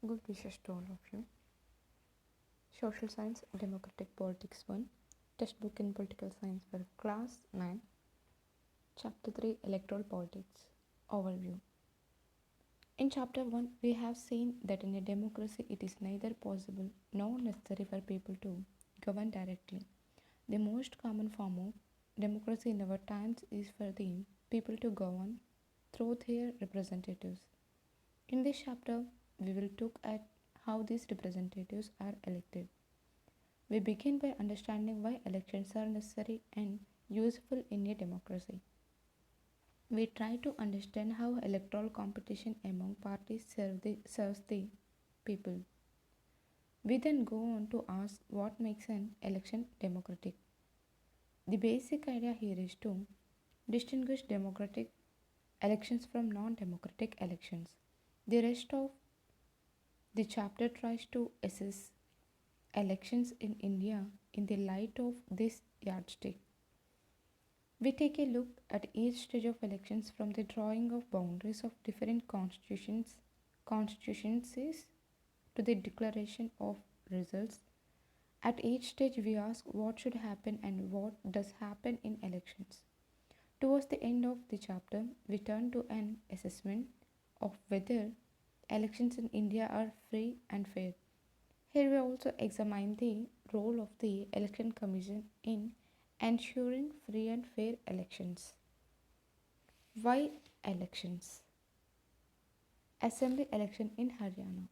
Good wishes to all of you. Social Science, Democratic Politics 1, Textbook in Political Science for Class 9, Chapter 3, Electoral Politics, Overview. In Chapter 1, we have seen that in a democracy it is neither possible nor necessary for people to govern directly. The most common form of democracy in our times is for the people to govern through their representatives. In this chapter, we will look at how these representatives are elected. We begin by understanding why elections are necessary and useful in a democracy. We try to understand how electoral competition among parties serves the people. We then go on to ask what makes an election democratic. The basic idea here is to distinguish democratic elections from non-democratic elections. The rest of the chapter tries to assess elections in India in the light of this yardstick. We take a look at each stage of elections from the drawing of boundaries of different constituencies to the declaration of results. At each stage, we ask what should happen and what does happen in elections. Towards the end of the chapter, we turn to an assessment of whether elections in India are free and fair. Here we also examine the role of the Election Commission in ensuring free and fair elections. Why elections? Assembly election in Haryana.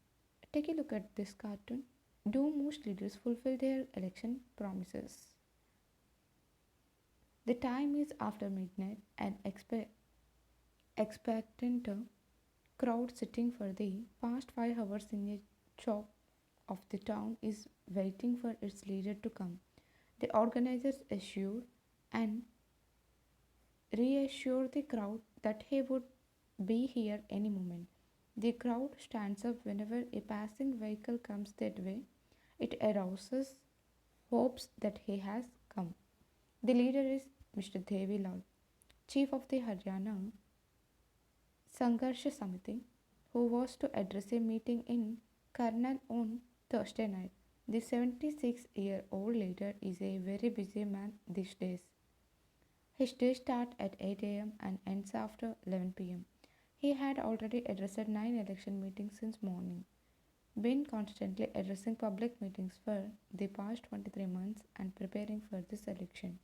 Take a look at this cartoon. Do most leaders fulfill their election promises? The time is after midnight and expectant crowd sitting for the past 5 hours in a chop of the town is waiting for its leader to come. The organizers assure and reassure the crowd that he would be here any moment. The crowd stands up whenever a passing vehicle comes that way. It arouses hopes that he has come. The leader is Mr. Devilal, chief of the Haryana Sangharsha Samiti, who was to address a meeting in Karnal on Thursday night. The 76-year-old leader is a very busy man these days. His day starts at 8 a.m. and ends after 11 p.m. He had already addressed 9 election meetings since morning, been constantly addressing public meetings for the past 23 months and preparing for this election.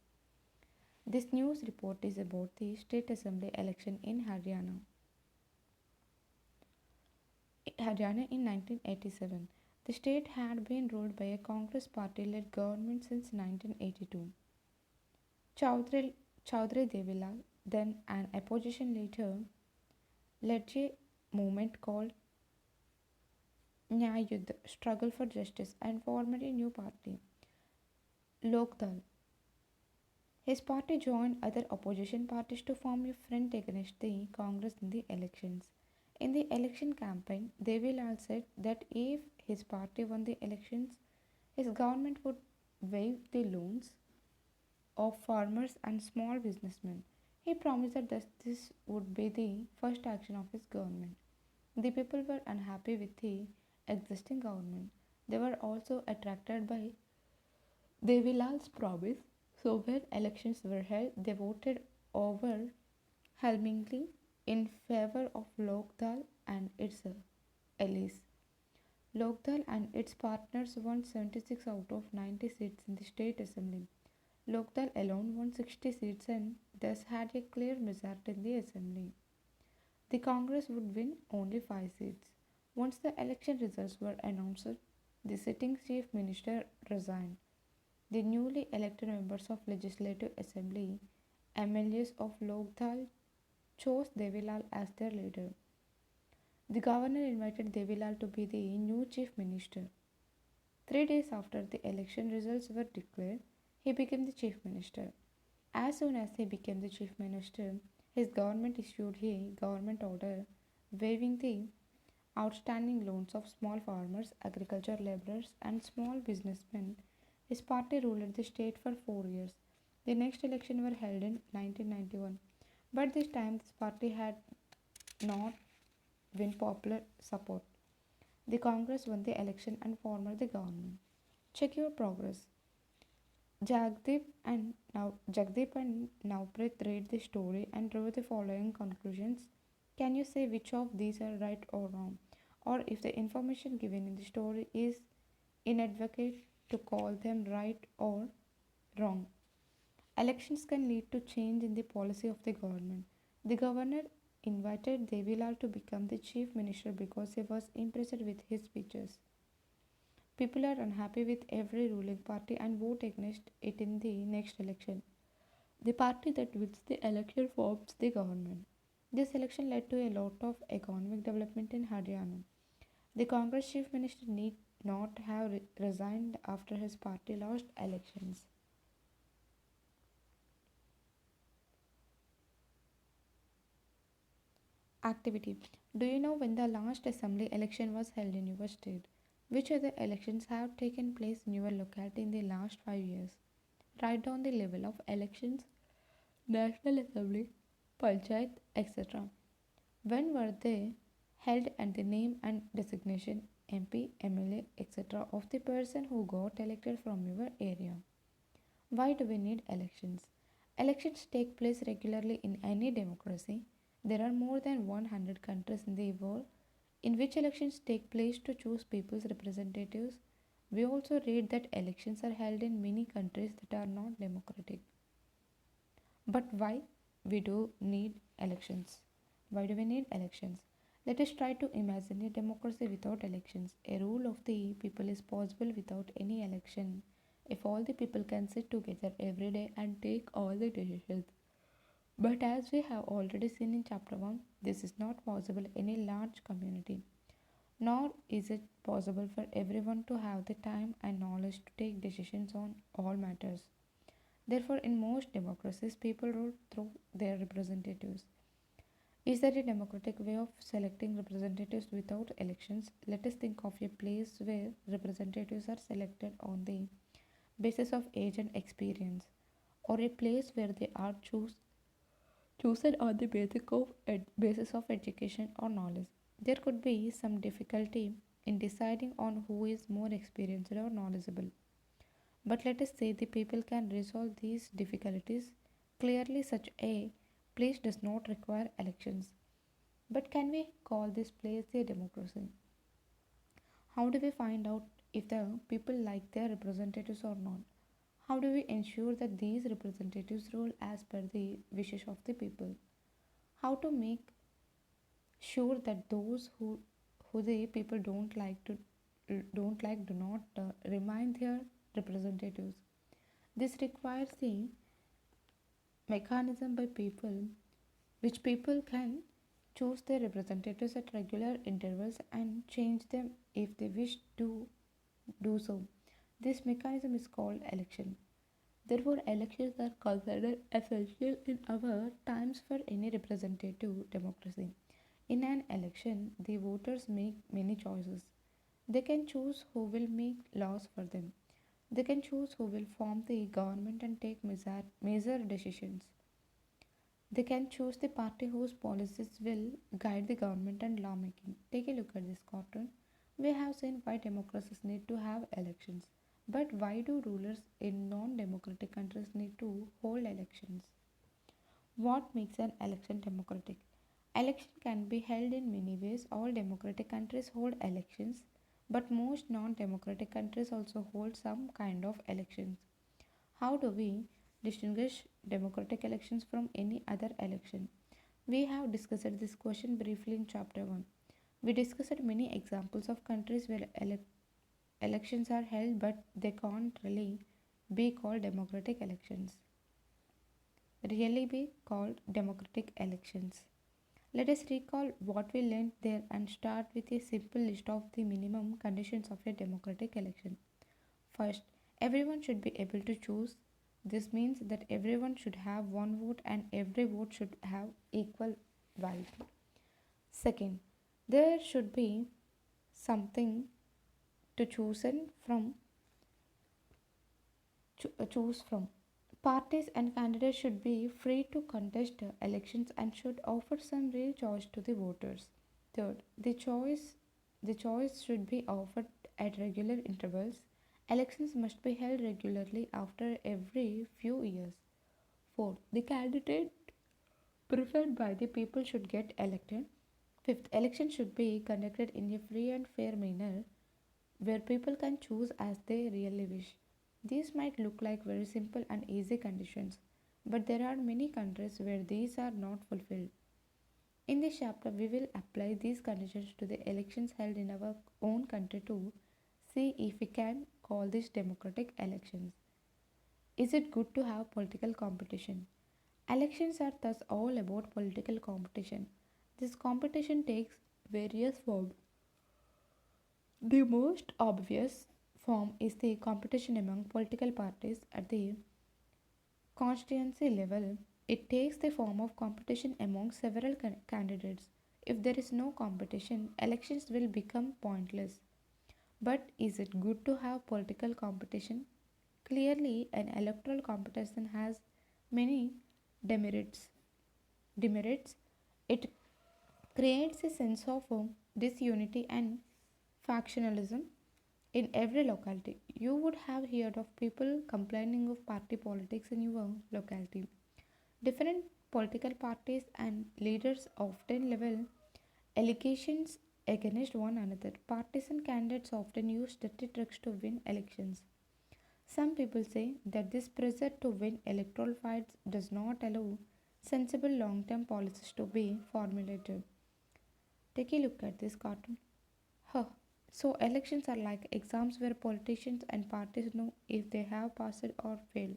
This news report is about the State Assembly election in Haryana. Haryana in 1987. The state had been ruled by a Congress party-led government since 1982. Chaudhry Devilal, then an opposition leader, led a movement called Nyay Yudh, Struggle for Justice, and formed a new party, Lok Dal. His party joined other opposition parties to form a front against the Congress in the elections. In the election campaign, Devilal said that if his party won the elections, his government would waive the loans of farmers and small businessmen. He promised that this would be the first action of his government. The people were unhappy with the existing government. They were also attracted by Devilal's promise. So when elections were held, they voted overwhelmingly in favor of Lokdal and its allies. Lokdal and its partners won 76 out of 90 seats in the state assembly. Lokdal alone won 60 seats and thus had a clear majority in the assembly. The Congress would win only 5 seats. Once the election results were announced, the sitting chief minister resigned. The newly elected members of Legislative Assembly, MLAs of Lokdal, chose Devilal as their leader. The governor invited Devilal to be the new chief minister. 3 days after the election results were declared, he became the chief minister. As soon as he became the chief minister, his government issued a government order waiving the outstanding loans of small farmers, agriculture laborers, and small businessmen. His party ruled the state for 4 years. The next election were held in 1991, but this time this party had not win popular support. The Congress won the election and formed the government. Check your progress. Jagdeep and Navpreet read the story and drew the following conclusions. Can you say which of these are right or wrong? Or if the information given in the story is inadequate, to call them right or wrong. Elections can lead to change in the policy of the government. The governor invited Devilal to become the chief minister because he was impressed with his speeches. People are unhappy with every ruling party and vote against it in the next election. The party that wins the election forms the government. This election led to a lot of economic development in Haryana. The Congress chief minister need not have resigned after his party lost elections. Activity. Do you know when the last assembly election was held in your state? Which other elections have taken place in your locality in the last 5 years? Write down the level of elections, National Assembly, Panchayat, etc. When were they held and the name and designation MP, MLA, etc. of the person who got elected from your area? Why do we need elections? Elections take place regularly in any democracy. There are more than 100 countries in the world in which elections take place to choose people's representatives. We also read that elections are held in many countries that are not democratic. But why we do need elections? Why do we need elections? Let us try to imagine a democracy without elections. A rule of the people is possible without any election. If all the people can sit together every day and take all the decisions. But as we have already seen in chapter 1, this is not possible in a large community. Nor is it possible for everyone to have the time and knowledge to take decisions on all matters. Therefore, in most democracies, people rule through their representatives. Is there a democratic way of selecting representatives without elections? Let us think of a place where representatives are selected on the basis of age and experience, or a place where they are chosen on the basis of education or knowledge. There could be some difficulty in deciding on who is more experienced or knowledgeable. But let us say the people can resolve these difficulties clearly. Such a place does not require elections. But can we call this place a democracy? How do we find out if the people like their representatives or not? How do we ensure that these representatives rule as per the wishes of the people? How to make sure that those who the people don't like do not remain their representatives? This requires the mechanism by people which people can choose their representatives at regular intervals and change them if they wish to do so. This mechanism is called election. Therefore, elections are considered essential in our times for any representative democracy. In an election, the voters make many choices. They can choose who will make laws for them. They can choose who will form the government and take major decisions. They can choose the party whose policies will guide the government and lawmaking. Take a look at this cartoon. We have seen why democracies need to have elections. But why do rulers in non democratic countries need to hold elections? What makes an election democratic? Election can be held in many ways. All democratic countries hold elections, but most non democratic countries also hold some kind of elections. How do we distinguish democratic elections from any other election? We have discussed this question briefly in chapter 1. We discussed many examples of countries where elections are held but they can't be called democratic elections. Really be called democratic elections. Let us recall what we learned there and start with a simple list of the minimum conditions of a democratic election. First, everyone should be able to choose. This means that everyone should have one vote and every vote should have equal value. Second, there should be something to choose from. Parties and candidates should be free to contest elections and should offer some real choice to the voters. Third, The choice should be offered at regular intervals. Elections must be held regularly after every few years. 4. The candidate preferred by the people should get elected. 5th, elections should be conducted in a free and fair manner where people can choose as they really wish. These might look like very simple and easy conditions, but there are many countries where these are not fulfilled. In this chapter, we will apply these conditions to the elections held in our own country to see if we can call these democratic elections. Is it good to have political competition? Elections are thus all about political competition. This competition takes various forms. The most obvious form is the competition among political parties at the constituency level. It takes the form of competition among several candidates. If there is no competition, elections will become pointless. But is it good to have political competition? Clearly, an electoral competition has many demerits. Demerits. It creates a sense of disunity and factionalism in every locality. You would have heard of people complaining of party politics in your locality. Different political parties and leaders often level allegations against one another. Partisan candidates often use dirty tricks to win elections. Some people say that this pressure to win electoral fights does not allow sensible long term policies to be formulated. Take a look at this cartoon. Huh. So, elections are like exams where politicians and parties know if they have passed or failed.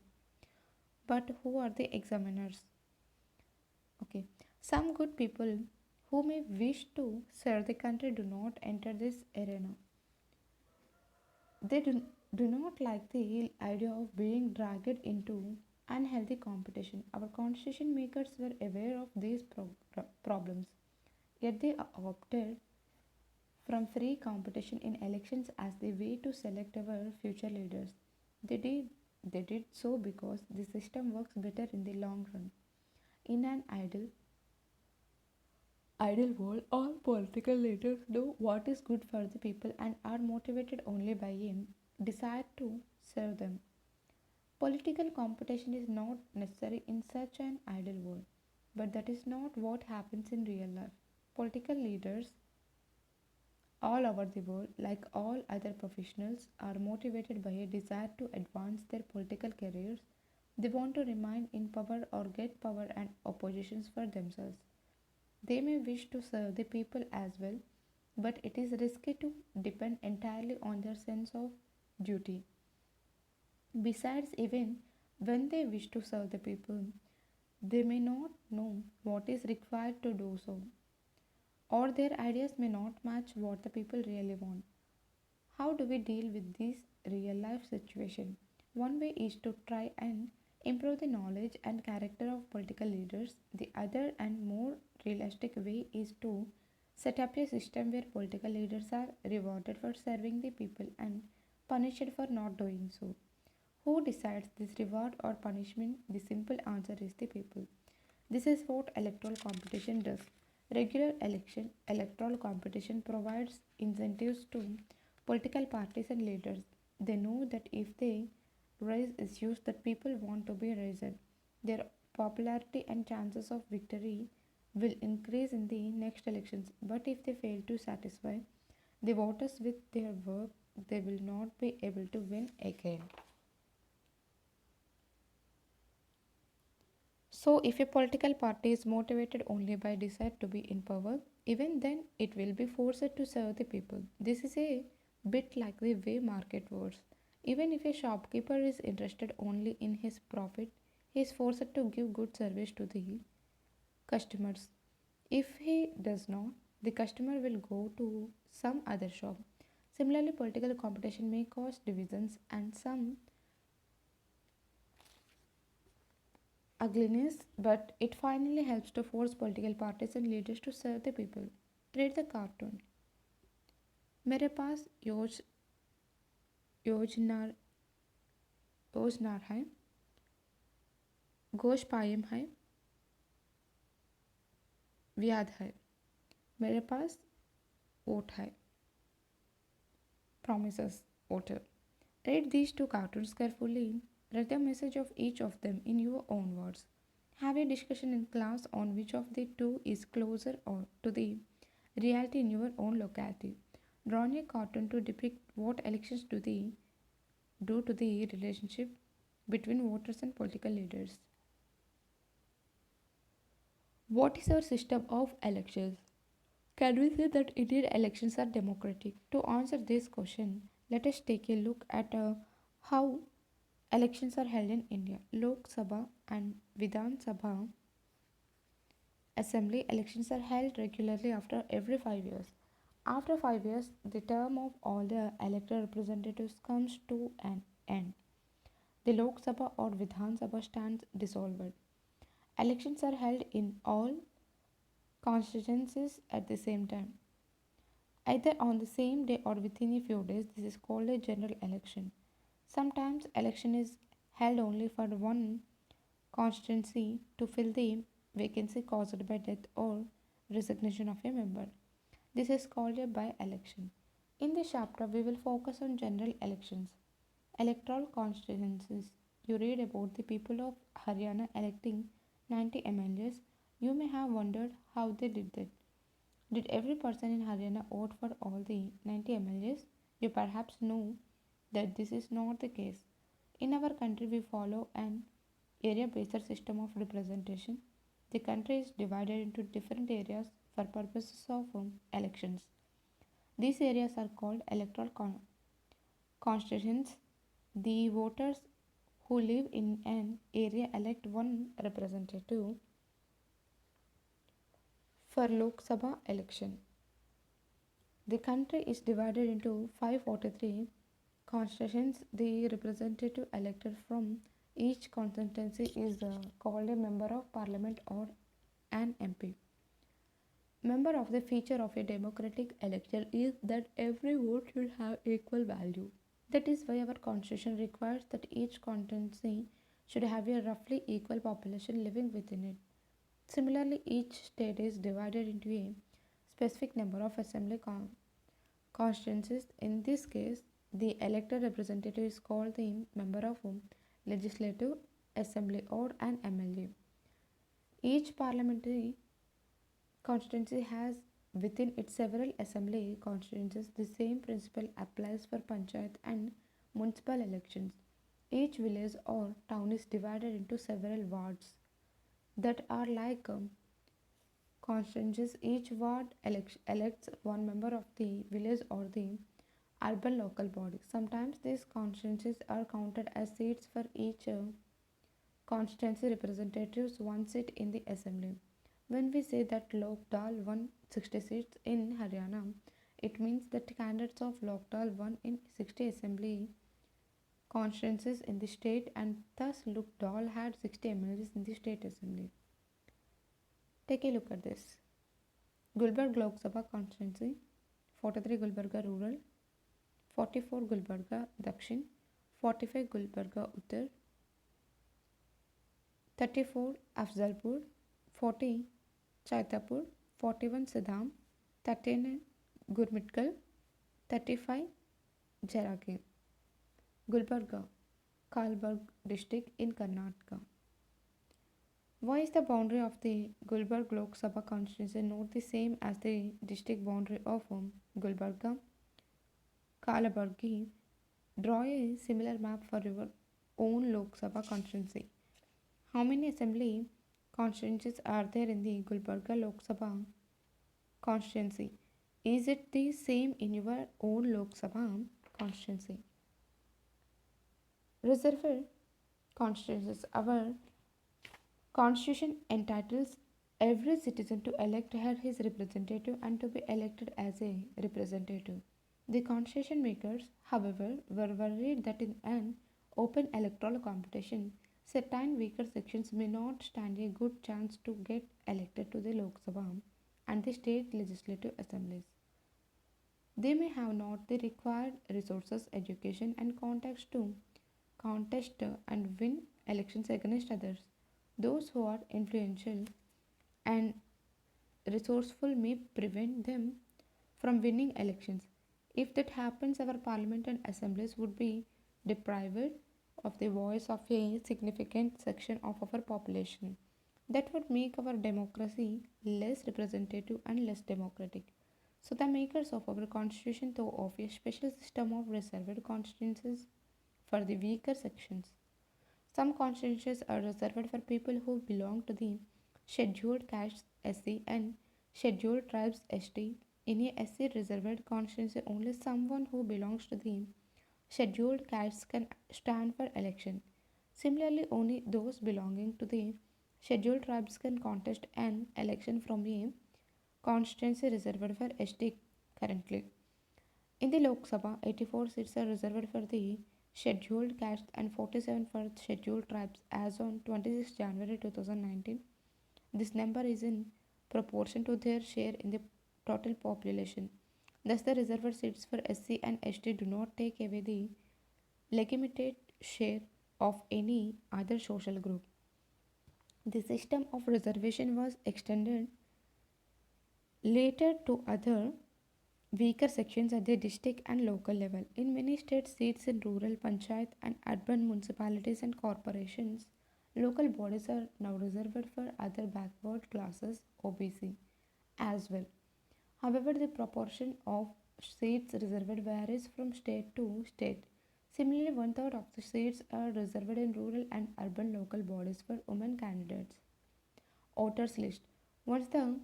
But who are the examiners? Okay. Some good people who may wish to serve the country do not enter this arena. They do not like the idea of being dragged into unhealthy competition. Our constitution makers were aware of these problems, yet they opted from free competition in elections as the way to select our future leaders. They did, they did so because the system works better in the long run. In an ideal world, all political leaders know what is good for the people and are motivated only by a desire to serve them. Political competition is not necessary in such an ideal world, but that is not what happens in real life. Political leaders all over the world, like all other professionals, are motivated by a desire to advance their political careers. They want to remain in power or get power and oppositions for themselves. They may wish to serve the people as well, but it is risky to depend entirely on their sense of duty. Besides, even when they wish to serve the people, they may not know what is required to do so, or their ideas may not match what the people really want. How do we deal with this real life situation? One way is to try and improve the knowledge and character of political leaders. The other and more realistic way is to set up a system where political leaders are rewarded for serving the people and punished for not doing so. Who decides this reward or punishment? The simple answer is the people. This is what electoral competition does. Electoral competition provides incentives to political parties and leaders. They know that if they raise issues that people want to be raised, their popularity and chances of victory will increase in the next elections. But if they fail to satisfy the voters with their work, they will not be able to win again. So, if a political party is motivated only by desire to be in power, even then it will be forced to serve the people. This is a bit like the way market works. Even if a shopkeeper is interested only in his profit, he is forced to give good service to the customers. If he does not, the customer will go to some other shop. Similarly, political competition may cause divisions and some ugliness, but it finally helps to force political parties and leaders to serve the people. Read the cartoon. मेरे पास योजनार योजनार है गोश poem है व्याध है मेरे पास ओट है promises voter. Read these two cartoons carefully. Read the message of each of them in your own words. Have a discussion in class on which of the two is closer or to the reality in your own locality. Draw a cartoon to depict what elections do to the relationship between voters and political leaders. What is our system of elections? Can we say that Indian elections are democratic? To answer this question, let us take a look at how elections are held in India. Lok Sabha and Vidhan Sabha assembly elections are held regularly after every 5 years. After 5 years, the term of all the elected representatives comes to an end. The Lok Sabha or Vidhan Sabha stands dissolved. Elections are held in all constituencies at the same time, either on the same day or within a few days. This is called a general election. Sometimes election is held only for one constituency to fill the vacancy caused by death or resignation of a member. This is called a by-election. In this chapter, we will focus on general elections. Electoral constituencies. You read about the people of Haryana electing 90 MLAs. You may have wondered how they did that. Did every person in Haryana vote for all the 90 MLAs? You perhaps know that this is not the case. In our country, we follow an area based system of representation. The country is divided into different areas for purposes of elections. These areas are called electoral constituents. The voters who live in an area elect one representative for Lok Sabha election. The country is divided into 543 constituents. The representative elected from each constituency is called a member of parliament or an MP. Member of the feature of a democratic election is that every vote should have equal value. That is why our constitution requires that each constituency should have a roughly equal population living within it. Similarly, each state is divided into a specific number of assembly constituencies. In this case, the elected representative is called the member of legislative assembly or an MLA. Each parliamentary constituency has within its several assembly constituencies. The same principle applies for panchayat and municipal elections. Each village or town is divided into several wards that are like constituencies. Each ward elects one member of the village or the urban local body. Sometimes these constituencies are counted as seats for each constituency representatives one seat in the assembly. When we say that Lokdal won 60 seats in Haryana, it means that candidates of Lokdal won in 60 assembly constituencies in the state, and thus Lokdal had 60 MLAs in the state assembly. Take a look at this. Gulbarga Lok Sabha constituency, 43 Gulbarga Rural, 44 Gulbarga Dakshin, 45 Gulbarga Uttar, 34 Afzalpur, 40 Chaitapur, 41 Siddham, 39 Gurmitkal, 35 Jaragi. Gulbarga, Kalburg district in Karnataka. Why is the boundary of the Gulbarga Lok Sabha constituency not the same as the district boundary of Gulbarga? Kalaburgi. Draw a similar map for your own Lok Sabha constituency. How many assembly constituencies are there in the Gulbarga Lok Sabha constituency? Is it the same in your own Lok Sabha constituency? Reserved constituencies. Our Constitution entitles every citizen to elect his representative and to be elected as a representative. The constitution makers, however, were worried that in an open electoral competition, certain weaker sections may not stand a good chance to get elected to the Lok Sabha and the state legislative assemblies. They may have not the required resources, education, and contacts to contest and win elections against others. Those who are influential and resourceful may prevent them from winning elections. If that happens, our parliament and assemblies would be deprived of the voice of a significant section of our population. That would make our democracy less representative and less democratic. So, the makers of our constitution thought of a special system of reserved constituencies for the weaker sections. Some constituencies are reserved for people who belong to the scheduled castes SC and scheduled tribes ST. In a SC reserved constituency, only someone who belongs to the scheduled castes can stand for election. Similarly, only those belonging to the scheduled tribes can contest an election from a constituency reserved for ST currently. In the Lok Sabha, 84 seats are reserved for the scheduled castes and 47 for scheduled tribes as on 26 January 2019. This number is in proportion to their share in the total population. Thus, the reserved seats for SC and ST do not take away the legitimate share of any other social group. The system of reservation was extended later to other weaker sections at the district and local level. In many states, seats in rural panchayat and urban municipalities and corporations, local bodies are now reserved for other backward classes (OBC) as well. However, the proportion of seats reserved varies from state to state. Similarly, one third of the seats are reserved in rural and urban local bodies for women candidates. Voters list. Once the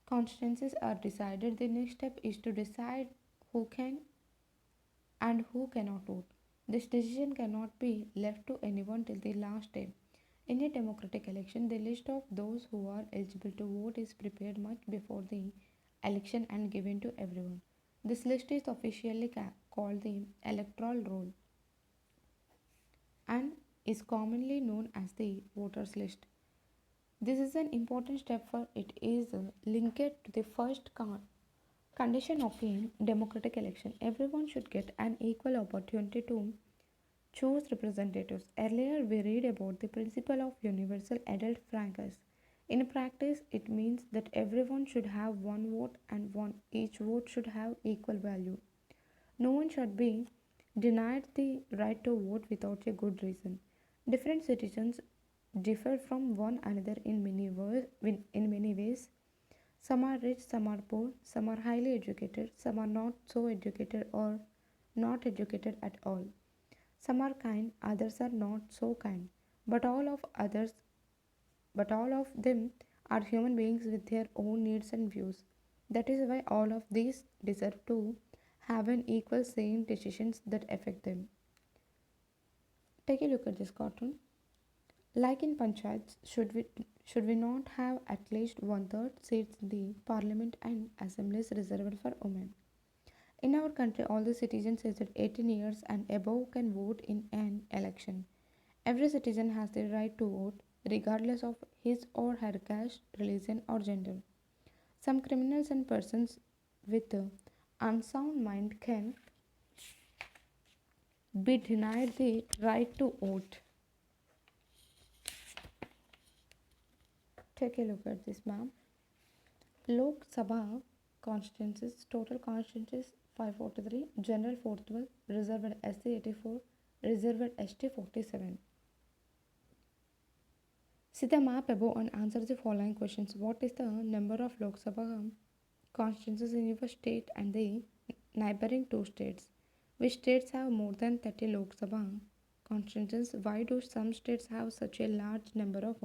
constituencies are decided, the next step is to decide who can and who cannot vote. This decision cannot be left to anyone till the last day. In a democratic election, the list of those who are eligible to vote is prepared much before the election and given to everyone. This list is officially called the Electoral Rule and is commonly known as the voters list. This is an important step for it is linked to the first condition of a democratic election. Everyone should get an equal opportunity to choose representatives. Earlier, we read about the principle of universal adult franchise. In practice, it means that everyone should have one vote and each vote should have equal value. No one should be denied the right to vote without a good reason. Different citizens differ from one another in many ways. Some are rich, some are poor, some are highly educated, some are not so educated or not educated at all. Some are kind, others are not so kind. But all of others but all of them are human beings with their own needs and views. That is why all of these deserve to have an equal say in decisions that affect them. Take a look at this cartoon. Like in panchayats, should we not have at least one third seats in the parliament and assemblies reserved for women? In our country, all the citizens aged 18 years and above can vote in an election. Every citizen has the right to vote, regardless of his or her caste, religion, or gender. Some criminals and persons with unsound mind can be denied the right to vote. Take a look at this map. Lok Sabha constituencies, total constituencies 543, general 412, reserved SC 84, reserved ST 47. See the map above and answer the following questions. What is the number of Lok Sabha constituencies in your state and the neighboring two states? Which states have more than 30 Lok Sabha constituencies? Why do some states have such a large number of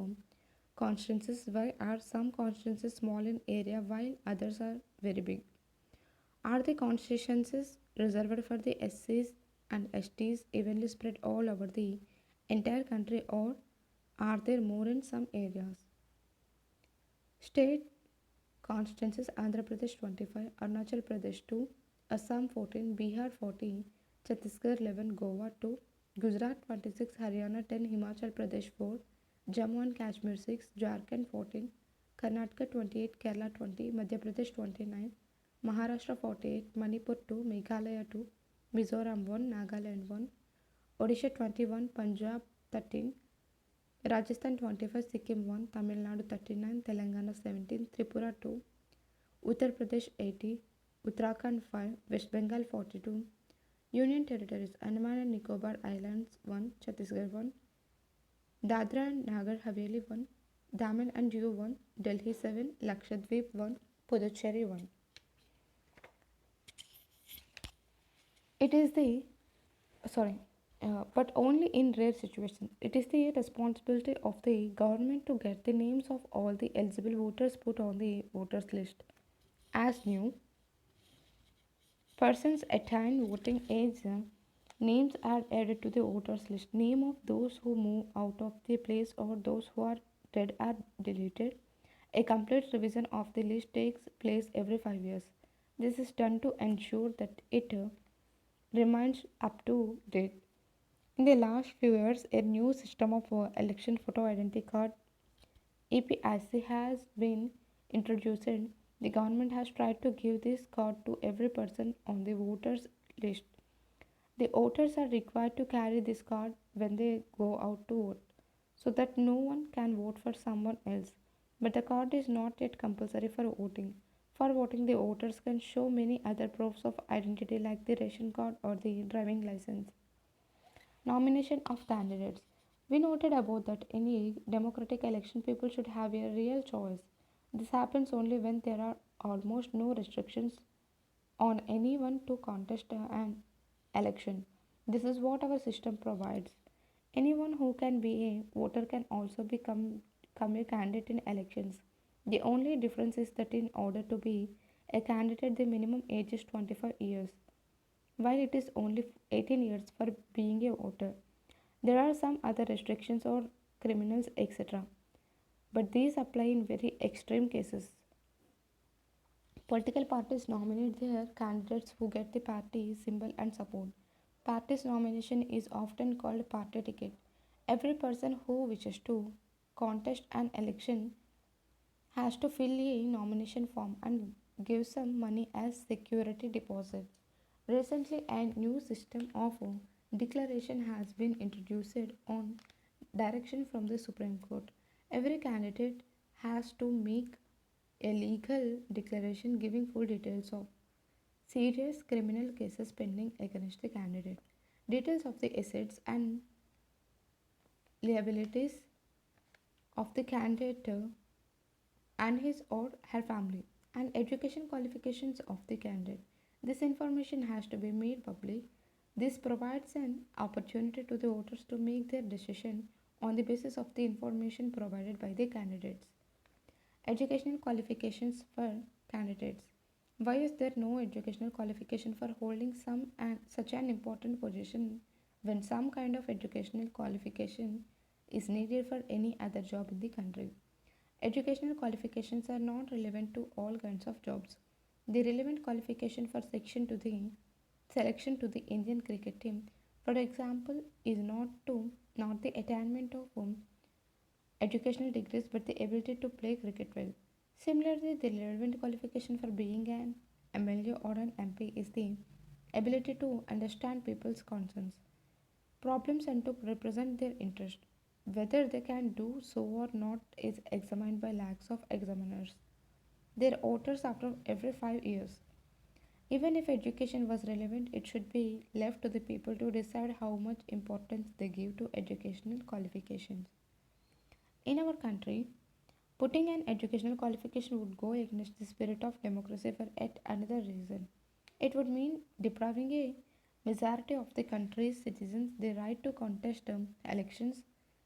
constituencies? Why are some constituencies small in area while others are very big? Are the constituencies reserved for the SCs and STs evenly spread all over the entire country, or are there more in some areas? State constituencies: Andhra Pradesh 25, Arunachal Pradesh 2, Assam 14, Bihar 40, Chhattisgarh 11, Goa 2, Gujarat 26, Haryana 10, Himachal Pradesh 4, Jammu and Kashmir 6, Jharkhand 14, Karnataka 28, Kerala 20, Madhya Pradesh 29, Maharashtra 48, Manipur 2, Meghalaya 2, Mizoram 1, Nagaland 1, Odisha 21, Punjab 13, Rajasthan 25, Sikkim 1, Tamil Nadu 39, Telangana 17, Tripura 2, Uttar Pradesh 80, Uttarakhand 5, West Bengal 42, Union Territories, Andaman and Nicobar Islands 1, Chhattisgarh 1, Dadra and Nagar Haveli 1, Daman and Diu 1, Delhi 7, Lakshadweep 1, Puducherry 1. It is the but only in rare situations. It is the responsibility of the government to get the names of all the eligible voters put on the voters list. As new persons attain voting age, names are added to the voters list. Name of those who move out of the place or those who are dead are deleted. A complete revision of the list takes place every 5 years. This is done to ensure that it remains up to date. In the last few years, a new system of election photo identity card EPIC has been introduced. The government has tried to give this card to every person on the voters list. The voters are required to carry this card when they go out to vote so that no one can vote for someone else. But the card is not yet compulsory for voting. For voting, the voters can show many other proofs of identity like the ration card or the driving license. Nomination of candidates. We noted above that any democratic election people should have a real choice. This happens only when there are almost no restrictions on anyone to contest an election. This is what our system provides. Anyone who can be a voter can also become a candidate in elections. The only difference is that in order to be a candidate, the minimum age is 25 years while it is only 18 years for being a voter. There are some other restrictions or criminals, etc. But these apply in very extreme cases. Political parties nominate their candidates who get the party symbol and support. Party's nomination is often called party ticket. Every person who wishes to contest an election has to fill a nomination form and give some money as security deposit. Recently, a new system of declaration has been introduced on direction from the Supreme Court. Every candidate has to make a legal declaration giving full details of serious criminal cases pending against the candidate, details of the assets and liabilities of the candidate and his or her family, and education qualifications of the candidate. This information has to be made public. This provides an opportunity to the voters to make their decision on the basis of the information provided by the candidates. Educational qualifications for candidates. Why is there no educational qualification for holding such an important position when some kind of educational qualification is needed for any other job in the country? Educational qualifications are not relevant to all kinds of jobs. The relevant qualification for selection to the Indian cricket team, for example, is not the attainment of educational degrees but the ability to play cricket well. Similarly, the relevant qualification for being an MLA or an MP is the ability to understand people's concerns, problems, and to represent their interest. Whether they can do so or not is examined by lakhs of examiners. Their voters after every 5 years. Even if education was relevant, it should be left to the people to decide how much importance they give to educational qualifications. In our country, putting an educational qualification would go against the spirit of democracy for yet another reason. It would mean depriving a majority of the country's citizens the right to contest elections.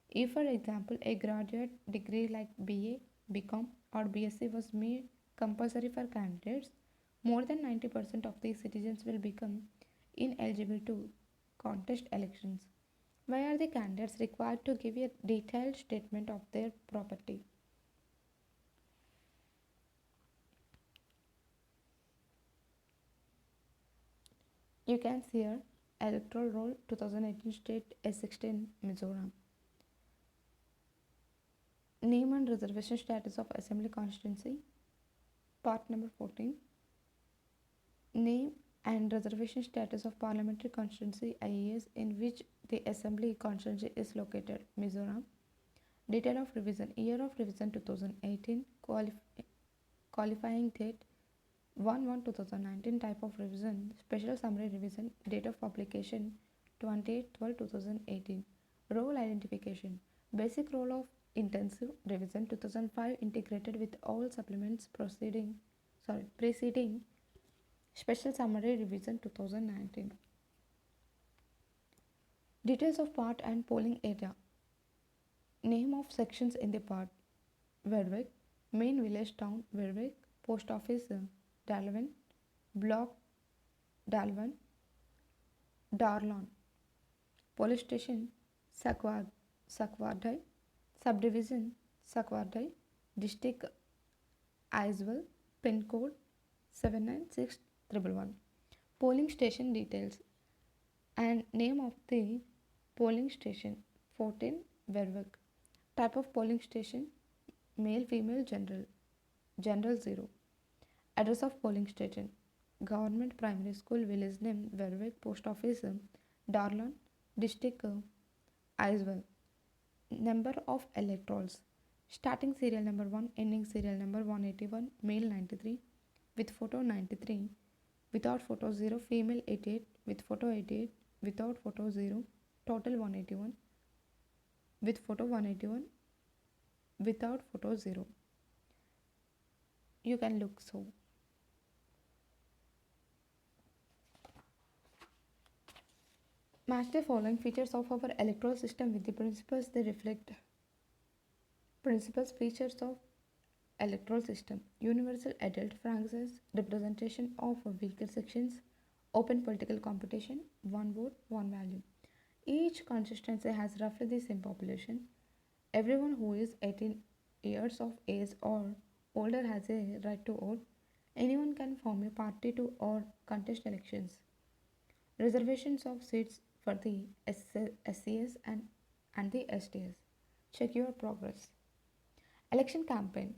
If, for example, a graduate degree like BA, BCom, or BSc was made compulsory for candidates, more than 90% of the citizens will become ineligible to contest elections. Why are the candidates required to give a detailed statement of their property? You can see here Electoral Rule 2018 State S16 Mizoram. Name and reservation status of Assembly Constituency. Part number 14. Name and reservation status of Parliamentary Constituency IAS in which the Assembly Constituency is located, Mizoram. Detail of revision. Year of revision 2018. Qualifying date 1/1/2019 type of revision, special summary revision, date of publication 28/12/2018. Role identification, basic role of intensive revision 2005 integrated with all supplements preceding special summary revision 2019. Details of part and polling area. Name of sections in the part: Werwick, main village town Werwick, post office Dalvan, block Dalvan, Darlon, police station Sakwardai, subdivision Sakwardai, district Aizwal, pin code 796111. Polling station details and name of the polling station: 14 Werwick. Type of polling station: male, female, general 0. Address of polling station: Government Primary School, village name Werwick, post office Darlon, district Aizwal. Number of electorals: starting serial number 1, ending serial number 181, male 93, with photo 93, without photo 0, female 88, with photo 88, without photo 0, total 181, with photo 181, without photo 0. You can look so. Match the following features of our electoral system with the principles they reflect. Principles features of electoral system: universal adult franchise, representation of weaker sections, open political competition, one vote, one value. Each constituency has roughly the same population. Everyone who is 18 years of age or older has a right to vote. Anyone can form a party to or contest elections. Reservations of seats for the SCS and the STS. Check your progress. Election campaign.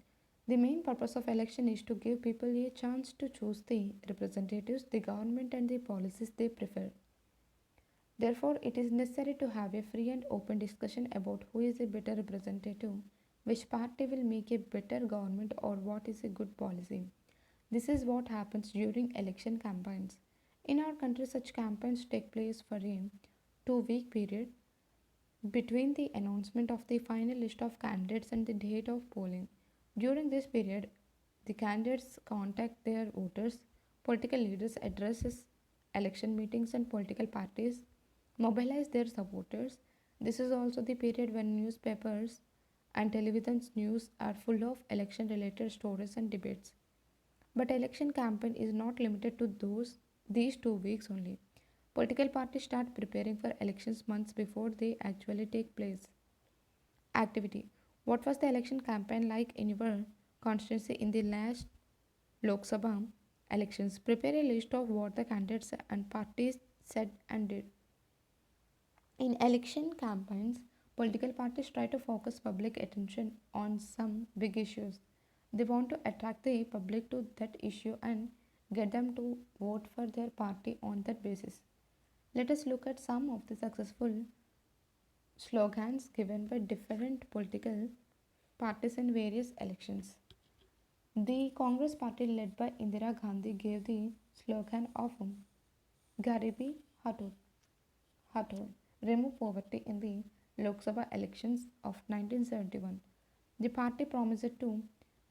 The main purpose of election is to give people a chance to choose the representatives, the government and the policies they prefer. Therefore, it is necessary to have a free and open discussion about who is a better representative, which party will make a better government, or what is a good policy. This is what happens during election campaigns. In our country, such campaigns take place for a 2-week period between the announcement of the final list of candidates and the date of polling. During this period, the candidates contact their voters, political leaders addresses election meetings, and political parties mobilize their supporters. This is also the period when newspapers and television news are full of election related stories and debates. But election campaign is not limited to these 2 weeks only. Political parties start preparing for elections months before they actually take place. Activity. What was the election campaign like in your constituency in the last Lok Sabha elections? Prepare a list of what the candidates and parties said and did. In election campaigns, political parties try to focus public attention on some big issues. They want to attract the public to that issue and get them to vote for their party on that basis. Let us look at some of the successful slogans given by different political parties in various elections. The Congress party led by Indira Gandhi gave the slogan of Garibi Hato, remove poverty in the Lok Sabha elections of 1971. The party promised to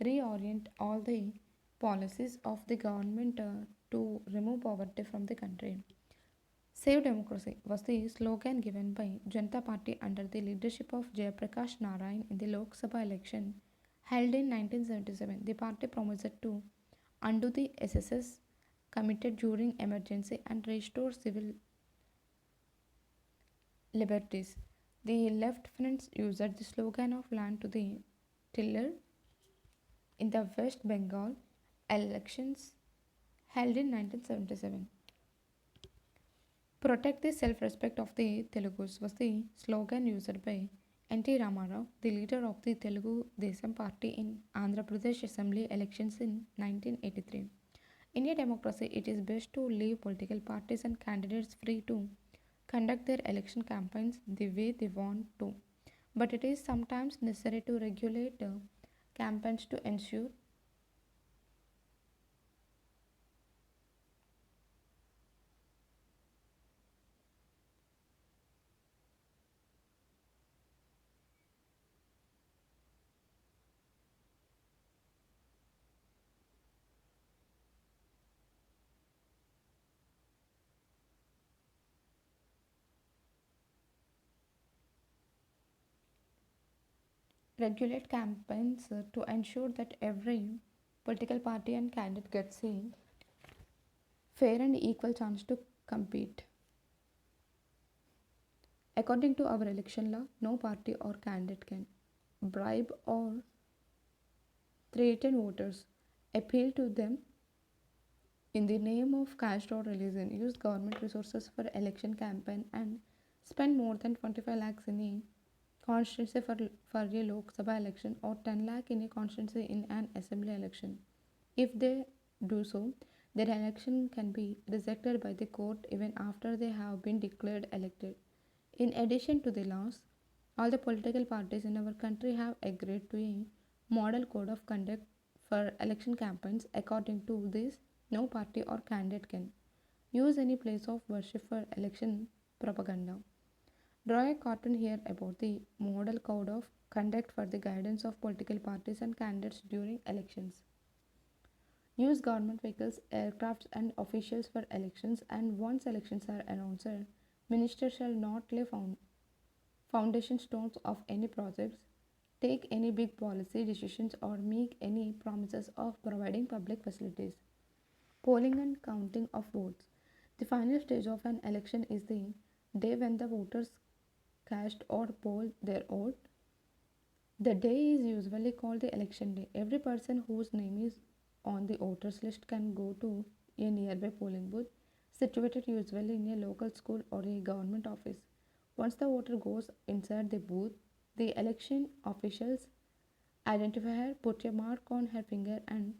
reorient all the policies of the government to remove poverty from the country. Save Democracy was the slogan given by Janata Party under the leadership of Jayaprakash Narayan in the Lok Sabha election held in 1977. The party promised to undo the excesses committed during emergency and restore civil liberties. The left front used the slogan of land to the tiller in the West Bengal elections held in 1977. Protect the self-respect of the Telugus was the slogan used by N.T. Ramarao, the leader of the Telugu Desam party in Andhra Pradesh Assembly elections in 1983. In a democracy, it is best to leave political parties and candidates free to conduct their election campaigns the way they want to. But it is sometimes necessary to regulate campaigns to ensure regulate campaigns to ensure that every political party and candidate gets a fair and equal chance to compete. According to our election law, no party or candidate can bribe or threaten voters, appeal to them in the name of caste or religion, use government resources for election campaign, and spend more than 25 lakhs in a constituency for a Lok Sabha election or 10 lakh in a constituency in an assembly election. If they do so, their election can be rejected by the court even after they have been declared elected. In addition to the laws, all the political parties in our country have agreed to a model code of conduct for election campaigns. According to this, no party or candidate can use any place of worship for election propaganda. Draw a cartoon here about the model code of conduct for the guidance of political parties and candidates during elections. Use government vehicles, aircrafts, and officials for elections, and once elections are announced, ministers shall not lay foundation stones of any projects, take any big policy decisions, or make any promises of providing public facilities. Polling and counting of votes. The final stage of an election is the day when the voters cast or poll their vote. The day is usually called the election day. Every person whose name is on the voters list can go to a nearby polling booth situated usually in a local school or a government office. Once the voter goes inside the booth, the election officials identify her, put a mark on her finger, and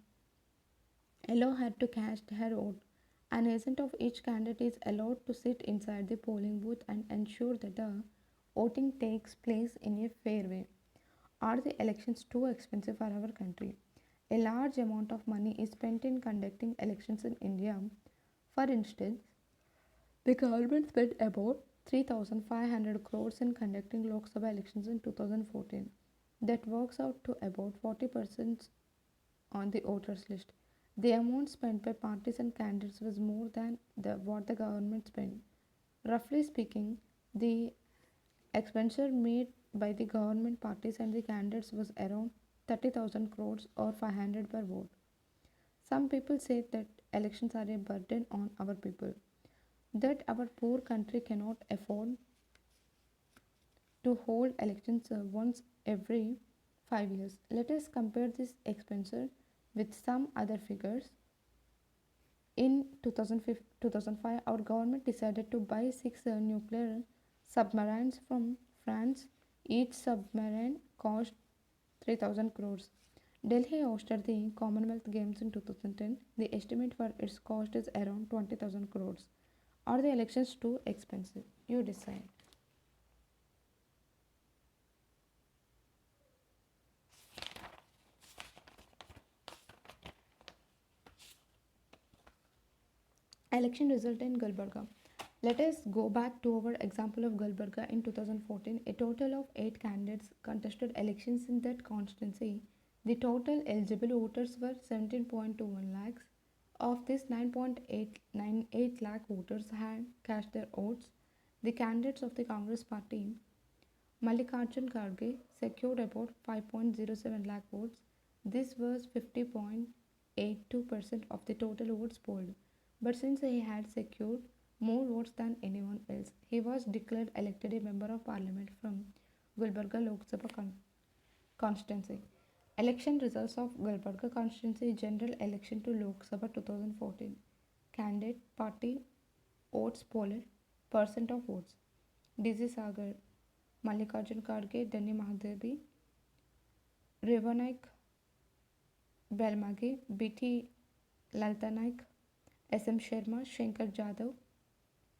allow her to cast her vote. An agent of each candidate is allowed to sit inside the polling booth and ensure that the voting takes place in a fair way. Are the elections too expensive for our country? A large amount of money is spent in conducting elections in India. For instance, the government spent about 3,500 crores in conducting Lok Sabha elections in 2014. That works out to about 40% on the voters list. The amount spent by parties and candidates was more than what the government spent. Roughly speaking, the expenditure made by the government parties and the candidates was around 30,000 crores or 500 per vote. Some people say that elections are a burden on our people, that our poor country cannot afford to hold elections once every 5 years. Let us compare this expenditure with some other figures. In 2005, our government decided to buy 6 nuclear submarines from France. Each submarine cost 3,000 crores. Delhi hosted the Commonwealth Games in 2010. The estimate for its cost is around 20,000 crores. Are the elections too expensive? You decide. Election result in Gulbarga. Let us go back to our example of Gulbarga in 2014. A total of 8 candidates contested elections in that constituency. The total eligible voters were 17.21 lakhs. Of this, 9.898 lakh voters had cast their votes. The candidates of the Congress party, Mallikarjun Kharge, secured about 5.07 lakh votes. This was 50.82% of the total votes polled. But since he had secured more votes than anyone else, he was declared elected a member of parliament from Gulbarga Lok Sabha constituency. Election results of Gulbarga constituency general election to Lok Sabha 2014. Candidate party votes polled, percent of votes. D.C. Sagar, Mallikarjun Kharge, Dani Mahadevi, Revanaik Belmage, B.T. Laltanaik, S.M. Sharma, Shankar Jadhav,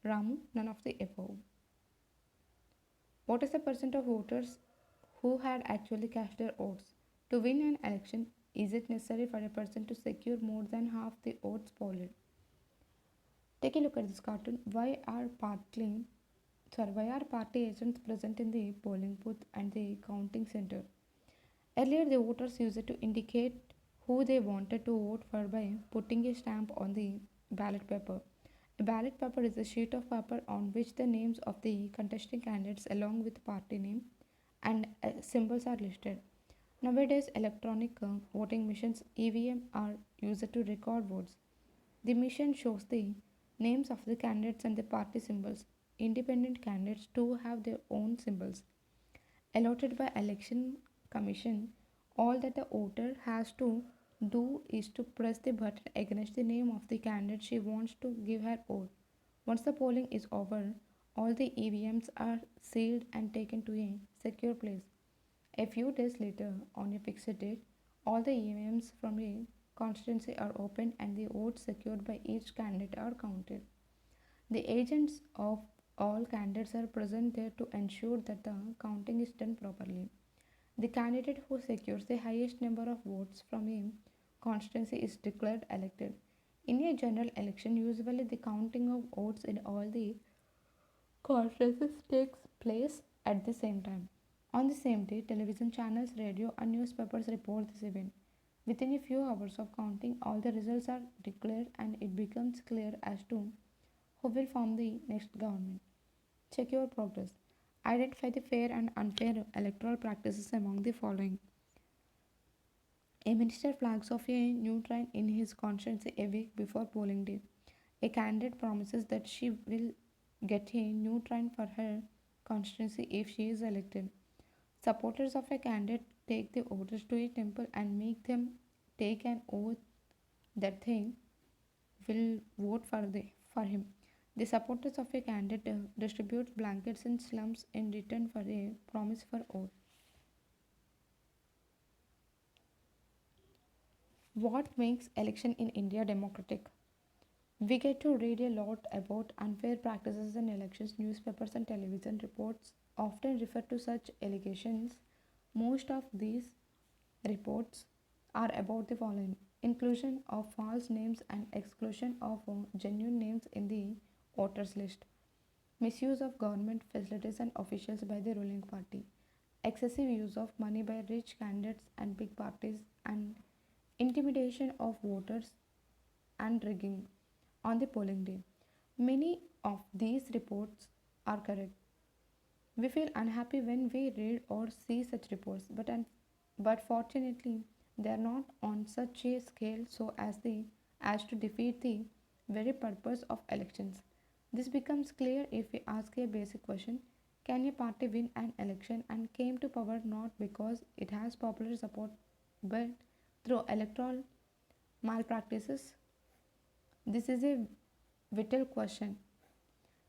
Ramu, none of the above. What is the percent of voters who had actually cast their votes? To win an election, is it necessary for a person to secure more than half the votes polled? Take a look at this cartoon. Why are party agents present in the polling booth and the counting center? Earlier, the voters used it to indicate who they wanted to vote for by putting a stamp on the ballot paper. A ballot paper is a sheet of paper on which the names of the contesting candidates along with party name and symbols are listed. Nowadays, electronic voting machines (EVM) are used to record votes. The machine shows the names of the candidates and the party symbols. Independent candidates too have their own symbols allotted by election commission. All that the voter has to do is to press the button against the name of the candidate she wants to give her vote. Once the polling is over, all the EVMs are sealed and taken to a secure place. A few days later, on a fixed date, all the EVMs from a constituency are opened and the votes secured by each candidate are counted. The agents of all candidates are present there to ensure that the counting is done properly. The candidate who secures the highest number of votes from a constituency is declared elected. In a general election, usually the counting of votes in all the conferences takes place at the same time. On the same day, television channels, radio, and newspapers report this event. Within a few hours of counting, all the results are declared and it becomes clear as to who will form the next government. Check your progress. Identify the fair and unfair electoral practices among the following. A minister flags off a new train in his constituency a week before polling day. A candidate promises that she will get a new train for her constituency if she is elected. Supporters of a candidate take the voters to a temple and make them take an oath that they will vote for him. The supporters of a candidate distribute blankets in slums in return for a promise for vote. What makes election in India democratic? We get to read a lot about unfair practices in elections. Newspapers and television reports often refer to such allegations. Most of these reports are about the following: inclusion of false names and exclusion of genuine names in the voters list, misuse of government facilities and officials by the ruling party, excessive use of money by rich candidates and big parties, and intimidation of voters and rigging on the polling day. Many of these reports are correct. We feel unhappy when we read or see such reports, but fortunately, they are not on such a scale so as to defeat the very purpose of elections. This becomes clear if we ask a basic question: can a party win an election and came to power not because it has popular support but through electoral malpractices? This is a vital question.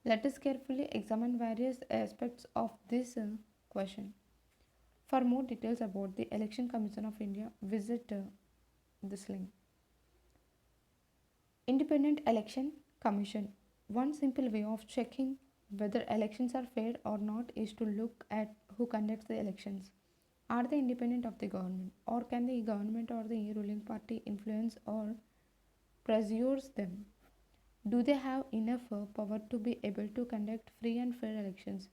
Let us carefully examine various aspects of this question. For more details about the Election Commission of India, visit this link. Independent Election Commission. One simple way of checking whether elections are fair or not is to look at who conducts the elections. Are they independent of the government, or can the government or the ruling party influence or pressures them? Do they have enough power to be able to conduct free and fair elections?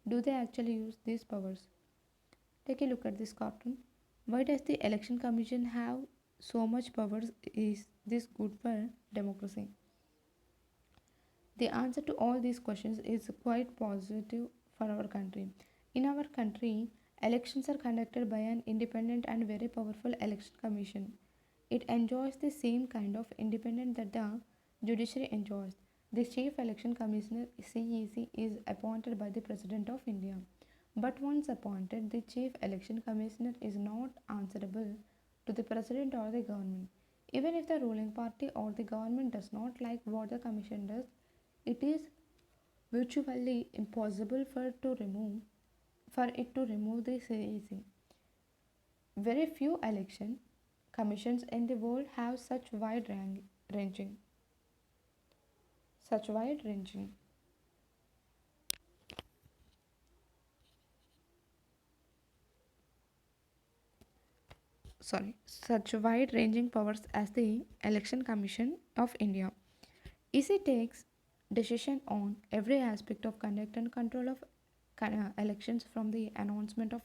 Do they actually use these powers? Take a look at this cartoon. Why does the Election Commission have so much power? Is this good for democracy? The answer to all these questions is quite positive for our country. In our country, elections are conducted by an independent and very powerful election commission. It enjoys the same kind of independence that the judiciary enjoys. The Chief Election Commissioner (CEC) is appointed by the President of India. But once appointed, the Chief Election Commissioner is not answerable to the President or the government. Even if the ruling party or the government does not like what the Commission does, it is virtually impossible for it to remove the CEC. Very few election commissions in the world have ranging such wide ranging such wide ranging powers as the Election Commission of India. EC takes decision on every aspect of conduct and control of elections, from the announcement of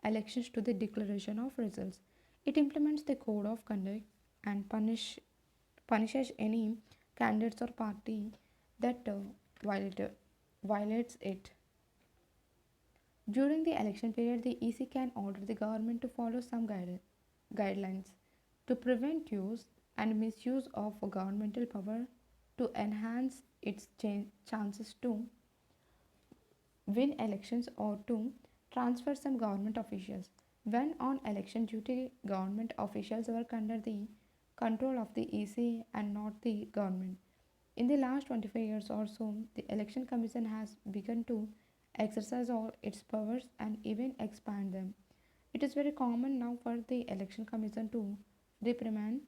elections to the declaration of results. It implements the code of conduct and punishes any candidates or party that violates it. During the election period, the EC can order the government to follow some guidelines to prevent use and misuse of governmental power to enhance its chances to win elections or to transfer some government officials. When on election duty, government officials work under the control of the EC and not the government. In the last 25 years or so, the Election Commission has begun to exercise all its powers and even expand them. It is very common now for the Election Commission to reprimand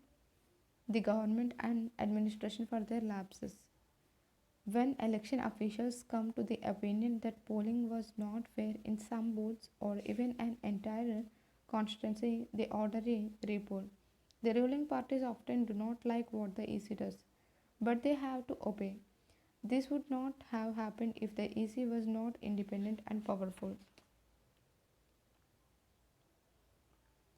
the government and administration for their lapses. When election officials come to the opinion that polling was not fair in some booths or even an entire constituency, they order a repoll. The ruling parties often do not like what the EC does, but they have to obey. This would not have happened if the EC was not independent and powerful.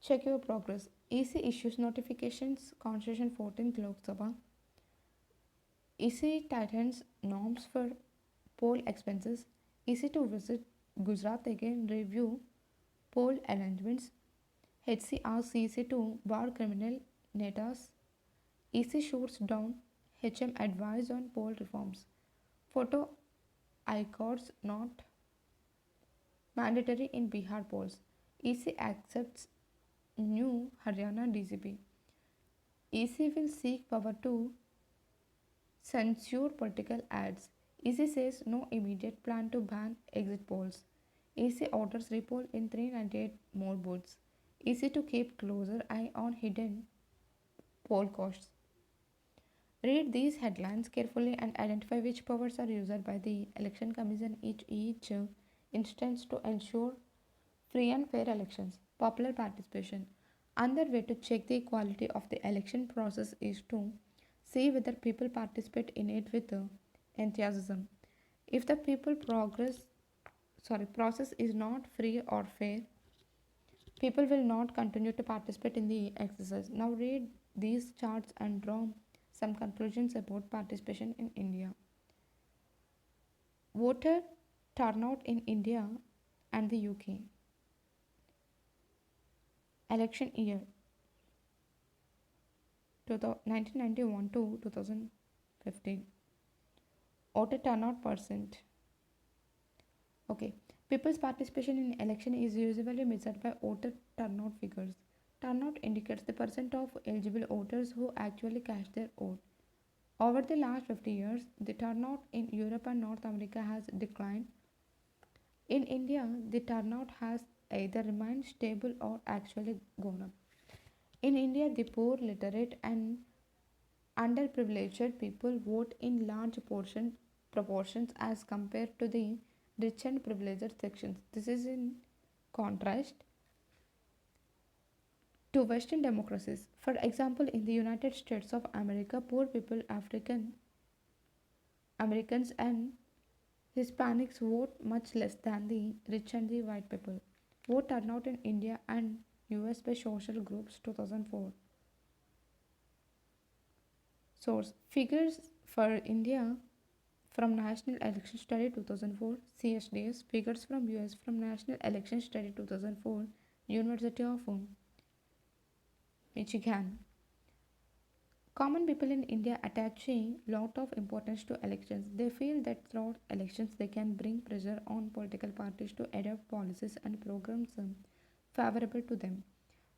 Check your progress. EC issues notifications, Constitution 14th Lok Sabha. EC tightens norms for poll expenses. EC to visit Gujarat again, review poll arrangements. HC asks EC to bar criminal netas. EC shoots down HM advice on poll reforms. Photo ICORs not mandatory in Bihar polls. EC accepts new Haryana DCP. EC will seek power to censure political ads. EC says no immediate plan to ban exit polls. EC orders repoll in 398 more booths. EC to keep closer eye on hidden poll costs. Read these headlines carefully and identify which powers are used by the Election Commission each instance to ensure free and fair elections. Popular participation. Another way to check the quality of the election process is to see whether people participate in it with enthusiasm. If the process is not free or fair, people will not continue to participate in the exercise. Now read these charts and draw some conclusions about participation in India. Voter turnout in India and the UK. Election year 1991 to 2015. Voter turnout percent. Okay, people's participation in election is usually measured by voter turnout figures. Turnout indicates the percent of eligible voters who actually cast their vote. Over the last 50 years, the turnout in Europe and North America has declined. In India, the turnout has either remained stable or actually gone up. In India, the poor, literate, and underprivileged people vote in large proportions as compared to the rich and privileged sections. This is in contrast to Western democracies. For example, in the United States of America, poor people, African Americans, and Hispanics vote much less than the rich and the white people. Vote turnout in India and US by social groups 2004. Source figures for India from National Election Study 2004 CSDS. Figures from US from National Election Study 2004 University of Michigan. Common people in India attach a lot of importance to elections. They feel that throughout elections they can bring pressure on political parties to adopt policies and programs favorable to them.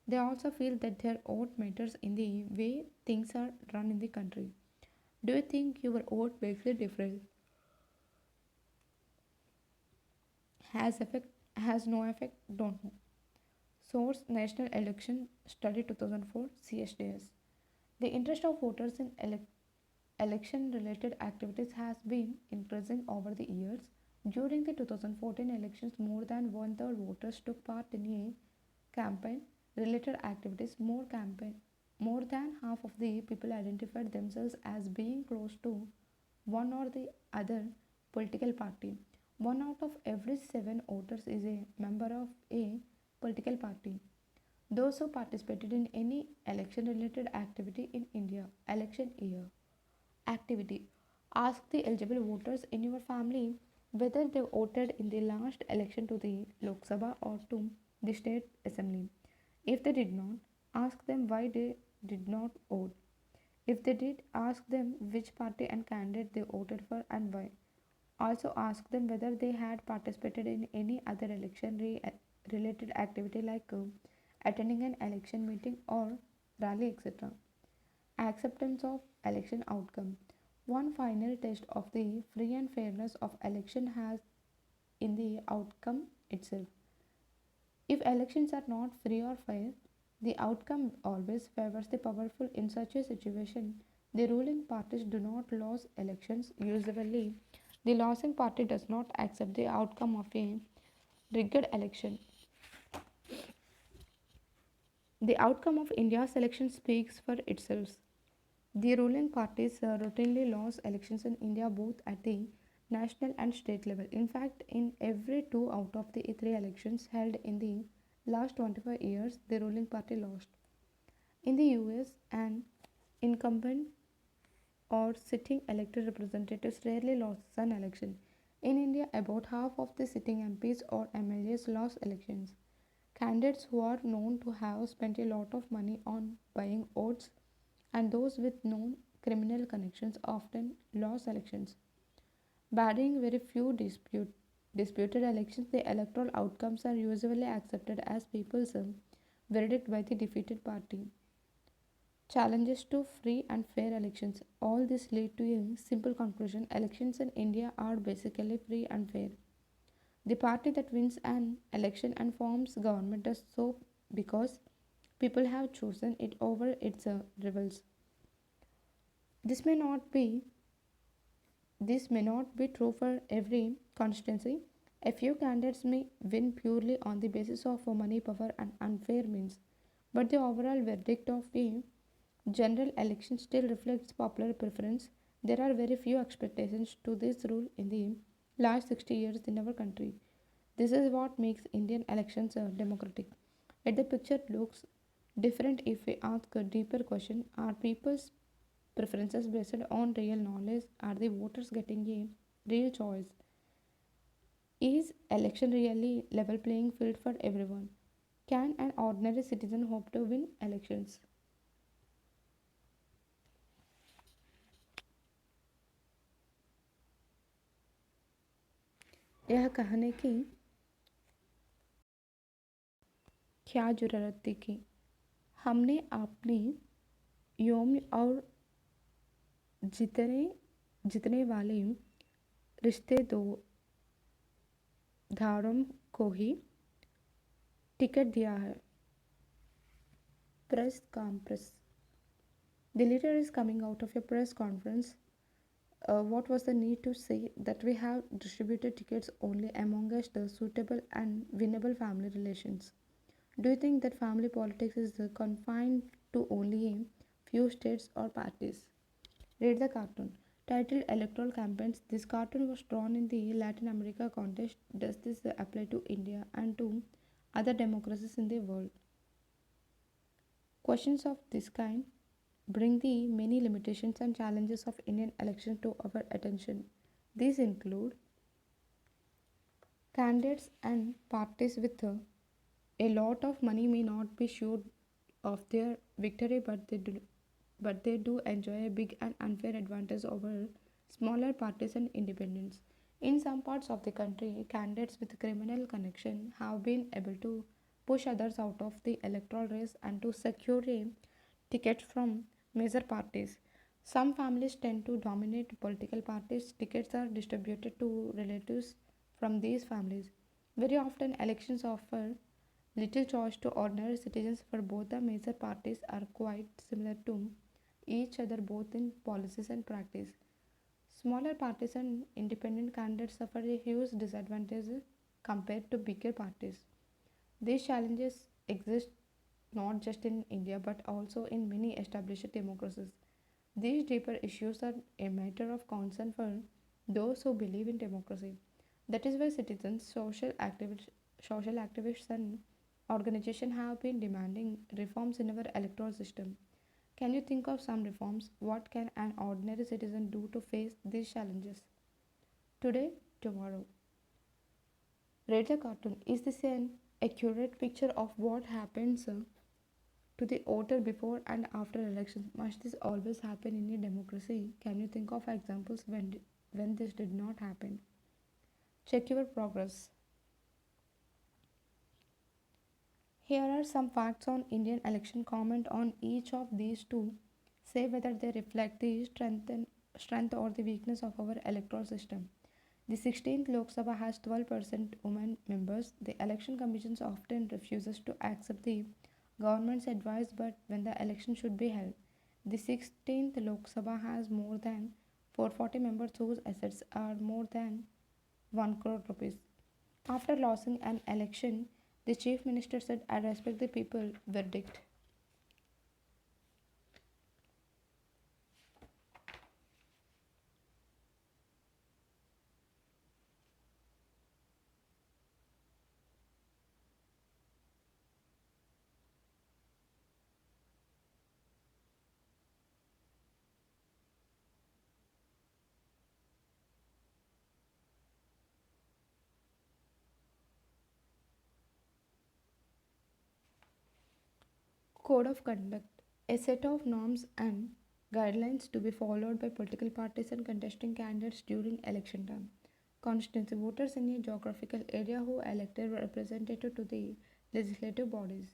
They also feel that their vote matters in the way things are run in the country. Do you think your vote makes a difference? Has no effect? Don't know. Source National Election Study 2004 CSDS. The interest of voters in election related activities has been increasing over the years. During the 2014 elections, more than one third voters took part in a campaign related activities. More than half of the people identified themselves as being close to one or the other political party. One out of every seven voters is a member of a political party. Those who participated in any election related activity in India. Election year. Activity. Ask the eligible voters in your family whether they voted in the last election to the Lok Sabha or to the state assembly. If they did not, ask them why they did not vote. If they did, ask them which party and candidate they voted for and why. Also ask them whether they had participated in any other election related activity like attending an election meeting or rally, etc. Acceptance of election outcome. One final test of the free and fairness of election has in the outcome itself. If elections are not free or fair, the outcome always favors the powerful. In such a situation, the ruling parties do not lose elections. Usually, the losing party does not accept the outcome of a rigged election. The outcome of India's election speaks for itself. The ruling parties routinely lose elections in India both at the national and state level. In fact, in every two out of the three elections held in the last 25 years, the ruling party lost. In the US, an incumbent or sitting elected representatives rarely loses an election. In India, about half of the sitting MPs or MLAs lost elections. Candidates who are known to have spent a lot of money on buying votes and those with known criminal connections often lose elections. Barring very few disputed elections, the electoral outcomes are usually accepted as people's verdict by the defeated party. Challenges to free and fair elections. All this lead to a simple conclusion: elections in India are basically free and fair. The party that wins an election and forms government does so because people have chosen it over its rivals. This may not be this may not be true for every constituency. A few candidates may win purely on the basis of money, power, and unfair means, but the overall verdict of a general election still reflects popular preference. There are very few expectations to this rule in the last 60 years in our country. This is what makes Indian elections democratic. Yet the picture looks different if we ask a deeper question: are people's preferences based on real knowledge? Are the voters getting a real choice? Is election really level playing field for everyone? Can an ordinary citizen hope to win elections? यह कहने की क्या ज़रूरत थी कि हमने अपनी योम और जितने जितने वाले रिश्तेदारों को ही टिकट दिया है. Press conference. The leader is coming out of a press conference. What was the need to say that we have distributed tickets only among us the suitable and winnable family relations? Do you think that family politics is confined to only a few states or parties? Read the cartoon. Titled Electoral Campaigns, this cartoon was drawn in the Latin America context. Does this apply to India and to other democracies in the world? Questions of this kind bring the many limitations and challenges of Indian elections to our attention. These include candidates and parties with a lot of money may not be sure of their victory, but they do enjoy a big and unfair advantage over smaller parties and independents. In some parts of the country, candidates with criminal connection have been able to push others out of the electoral race and to secure a ticket from major parties. Some families tend to dominate political parties. Tickets are distributed to relatives from these families. Very often, elections offer little choice to ordinary citizens, for both the major parties are quite similar to each other both in policies and practice. Smaller parties and independent candidates suffer a huge disadvantage compared to bigger parties. These challenges exist not just in India but also in many established democracies. These deeper issues are a matter of concern for those who believe in democracy. That is why citizens, social activists, and organizations have been demanding reforms in our electoral system. Can you think of some reforms? What can an ordinary citizen do to face these challenges? Today, tomorrow. Read the cartoon. Is this an accurate picture of what happens to the voter before and after elections? Must this always happen in a democracy? Can you think of examples when this did not happen? Check your progress. Here are some facts on Indian election. Comment on each of these to say whether they reflect the strength or the weakness of our electoral system. The 16th Lok Sabha has 12% women members. The election commission often refuses to accept the government's advice but when the election should be held. The 16th Lok Sabha has more than 440 members whose assets are more than 1 crore rupees. After losing an election, the chief minister said, "I respect the people verdict." Code of conduct: a set of norms and guidelines to be followed by political parties and contesting candidates during election time. Constituency: voters in a geographical area who elected representative to the legislative bodies.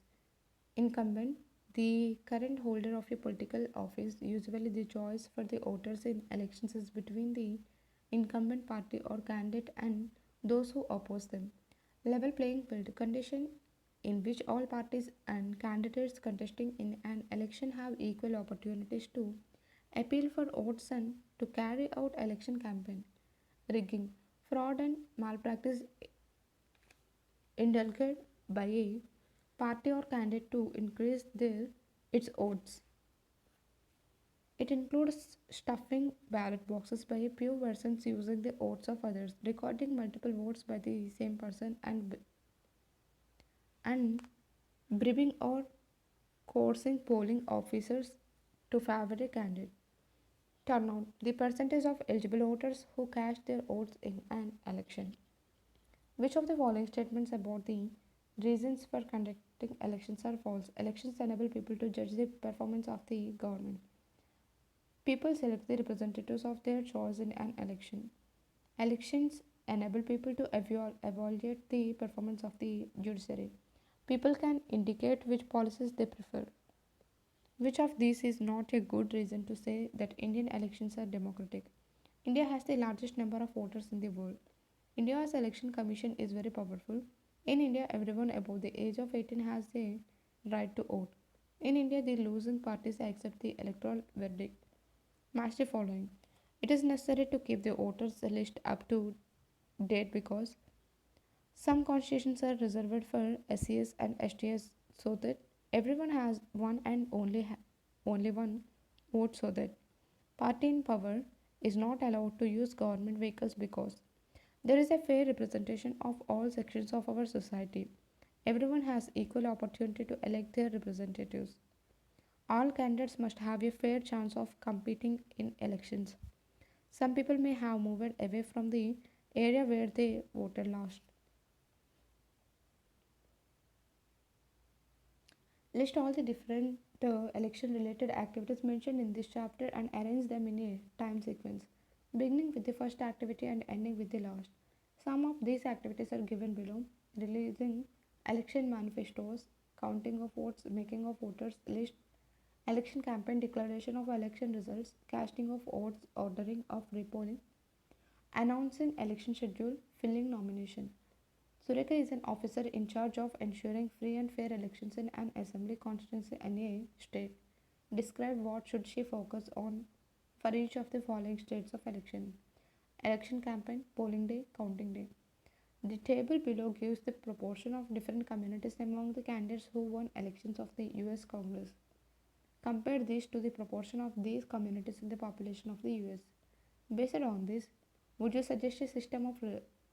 Incumbent: the current holder of a political office. Usually, the choice for the voters in elections is between the incumbent party or candidate and those who oppose them. Level playing field: condition in which all parties and candidates contesting in an election have equal opportunities to appeal for votes and to carry out election campaign. Rigging: fraud and malpractice indulged by a party or candidate to increase its votes. It includes stuffing ballot boxes by a few persons using the votes of others, recording multiple votes by the same person, and bribing or coercing polling officers to favor a candidate. Turnout: the percentage of eligible voters who cast their votes in an election. Which of the following statements about the reasons for conducting elections are false? Elections enable people to judge the performance of the government. People select the representatives of their choice in an election. Elections enable people to evaluate the performance of the judiciary. People can indicate which policies they prefer. Which of these is not a good reason to say that Indian elections are democratic? India has the largest number of voters in the world. India's election commission is very powerful. In India, everyone above the age of 18 has a right to vote. In India, the losing parties accept the electoral verdict. Match the following. It is necessary to keep the voters list up to date because some constitutions are reserved for SCS and STS so that everyone has one and only one vote, so that party in power is not allowed to use government vehicles because there is a fair representation of all sections of our society. Everyone has equal opportunity to elect their representatives. All candidates must have a fair chance of competing in elections. Some people may have moved away from the area where they voted last. List all the different election related activities mentioned in this chapter and arrange them in a time sequence, beginning with the first activity and ending with the last. Some of these activities are given below: releasing election manifestos, counting of votes, making of voters list, election campaign, declaration of election results, casting of votes, ordering of repolling, announcing election schedule, filling nomination. Sureka is an officer in charge of ensuring free and fair elections in an assembly constituency in a state. Describe what should she focus on for each of the following states of election: election campaign, polling day, counting day. The table below gives the proportion of different communities among the candidates who won elections of the US Congress. Compare these to the proportion of these communities in the population of the US. Based on this, would you suggest a system of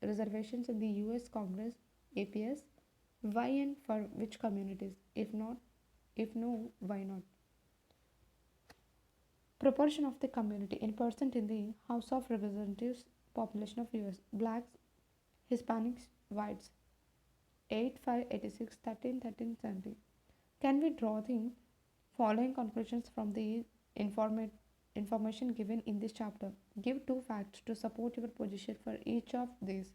reservations in the US Congress APS? Why and for which communities? If no, why not? Proportion of the community in percent in the House of Representatives Population of US. Blacks, Hispanics, whites. 8, 5, 86, 13, 13, 17. Can we draw the following conclusions from the information given in this chapter? Give two facts to support your position for each of these.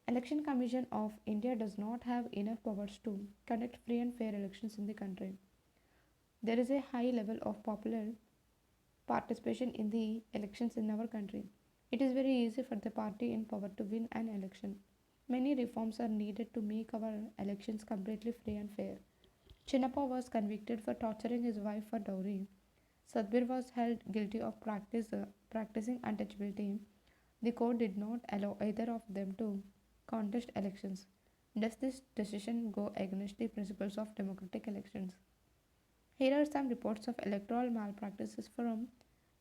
Election Commission of India does not have enough powers to conduct free and fair elections in the country. There is a high level of popular participation in the elections in our country. It is very easy for the party in power to win an election. Many reforms are needed to make our elections completely free and fair. Chinnappa was convicted for torturing his wife for dowry. Sadbir was held guilty of practicing untouchability. The court did not allow either of them to contest elections. Does this decision go against the principles of democratic elections? Here are some reports of electoral malpractices from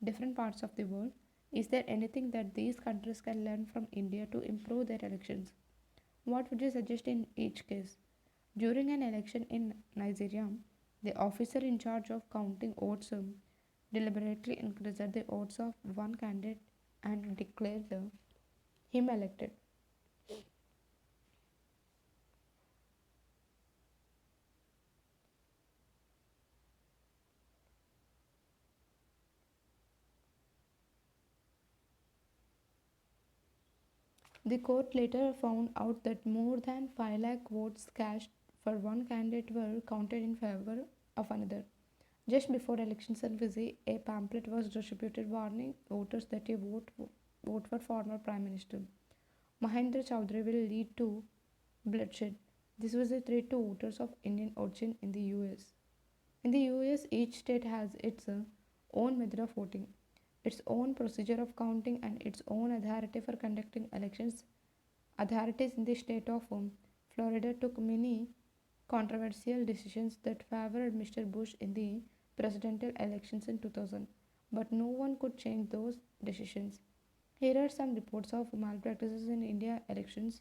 different parts of the world. Is there anything that these countries can learn from India to improve their elections? What would you suggest in each case? During an election in Nigeria, the officer in charge of counting votes deliberately increased the votes of one candidate and declared him elected. The court later found out that more than 5 lakh votes cast for one candidate were counted in favor of another. Just before election service, a pamphlet was distributed warning voters that a vote for former Prime Minister Mahendra Chaudhary will lead to bloodshed. This was a threat to voters of Indian origin in the US. In the US, each state has its own method of voting, its own procedure of counting, and its own authority for conducting elections. Authorities in the state of Florida took many controversial decisions that favored Mr. Bush in the presidential elections in 2000, but no one could change those decisions. Here are some reports of malpractices in India elections.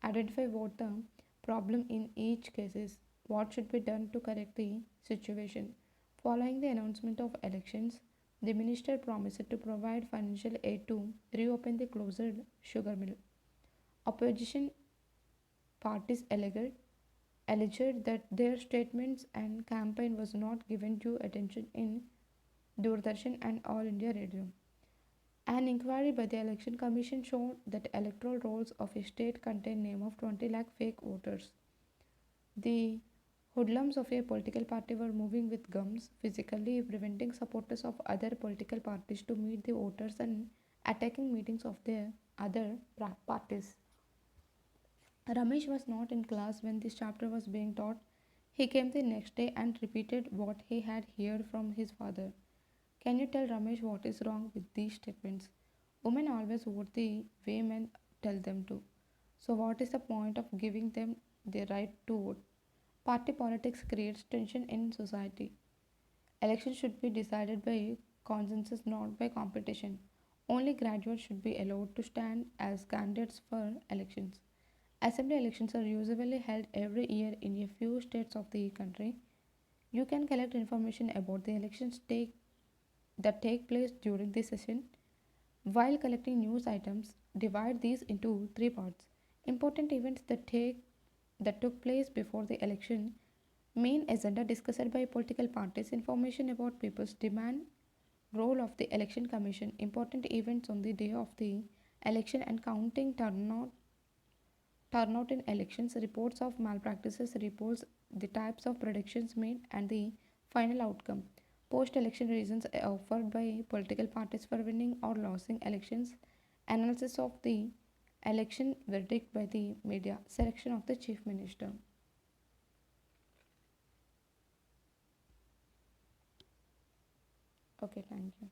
Identify what the problem in each case is. What should be done to correct the situation? Following the announcement of elections, the minister promised to provide financial aid to reopen the closed sugar mill. Opposition parties alleged that their statements and campaign was not given due attention in Doordarshan and All India Radio. An inquiry by the Election Commission showed that electoral rolls of a state contained name of 20 lakh fake voters. The hoodlums of a political party were moving with gums, physically preventing supporters of other political parties to meet the voters and attacking meetings of their other parties. Ramesh was not in class when this chapter was being taught. He came the next day and repeated what he had heard from his father. Can you tell Ramesh what is wrong with these statements? Women always vote the way men tell them to. So, what is the point of giving them the right to vote? Party politics creates tension in society. Elections should be decided by consensus, not by competition. Only graduates should be allowed to stand as candidates for elections. Assembly elections are usually held every year in a few states of the country. You can collect information about the elections that take place during this session. While collecting news items, divide these into three parts. Important events that took place before the election, main agenda discussed by political parties, information about people's demand, role of the election commission, important events on the day of the election and counting turnout in elections, reports of malpractices, reports the types of predictions made and the final outcome. Post election reasons offered by political parties for winning or losing elections, analysis of the election verdict by the media, selection of the chief minister. Okay, thank you.